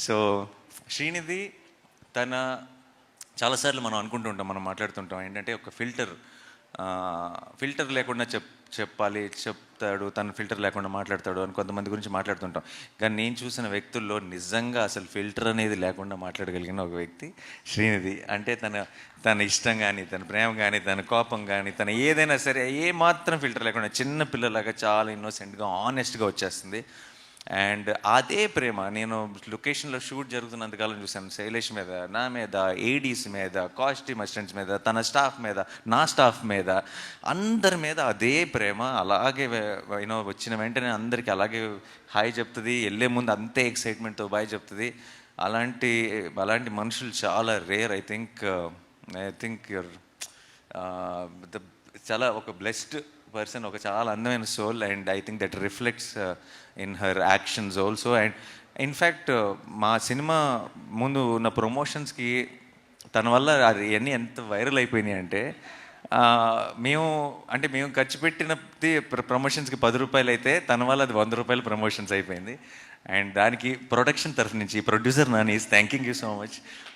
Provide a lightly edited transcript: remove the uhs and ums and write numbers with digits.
So Srinidhi తన చాలాసార్లు మనం అనుకుంటుంటాం, మనం మాట్లాడుతుంటాం ఏంటంటే ఒక ఫిల్టర్ లేకుండా చెప్తాడు, తను ఫిల్టర్ లేకుండా మాట్లాడతాడు అని కొంతమంది గురించి మాట్లాడుతుంటాం. కానీ నేను చూసిన వ్యక్తుల్లో నిజంగా అసలు ఫిల్టర్ అనేది లేకుండా మాట్లాడగలిగిన ఒక వ్యక్తి శ్రీనిధి. అంటే తన ఇష్టం కానీ, తన ప్రేమ కానీ, తన కోపం కానీ, తన ఏదైనా సరే ఏ మాత్రం ఫిల్టర్ లేకుండా చిన్న పిల్లలాగా చాలా ఇన్నోసెంట్గా ఆనెస్ట్గా వచ్చేస్తుంది. అండ్ అదే ప్రేమ నేను లొకేషన్లో షూట్ జరుగుతున్నంతకాలం చూశాను. శైలేష్ మీద, నా మీద, ఏడీస్ మీద, కాస్ట్యూమ్ అసిస్టెంట్స్ మీద, తన స్టాఫ్ మీద, నా స్టాఫ్ మీద, అందరి మీద అదే ప్రేమ. అలాగే వచ్చిన వెంటనే అందరికీ అలాగే హాయ్ చెప్తుంది, వెళ్ళే ముందు అంతే ఎక్సైట్మెంట్తో బాయ్ చెప్తుంది. అలాంటి మనుషులు చాలా రేర్. ఐ థింక్ యూర్ చాలా ఒక బ్లెస్డ్ పర్సన్, ఒక చాలా అందమైన soul. And I think that reflects in her actions also. And in fact మా సినిమా ముందు ఉన్న ప్రమోషన్స్కి తన వల్ల అది అన్నీ ఎంత వైరల్ అయిపోయినాయి అంటే మేము ఖర్చు పెట్టినది ప్రమోషన్స్కి 10 రూపాయలు అయితే తన వల్ల అది 100 రూపాయలు ప్రమోషన్స్ అయిపోయింది. అండ్ దానికి ప్రొడక్షన్ తరఫు నుంచి producer Nani is thanking you so much.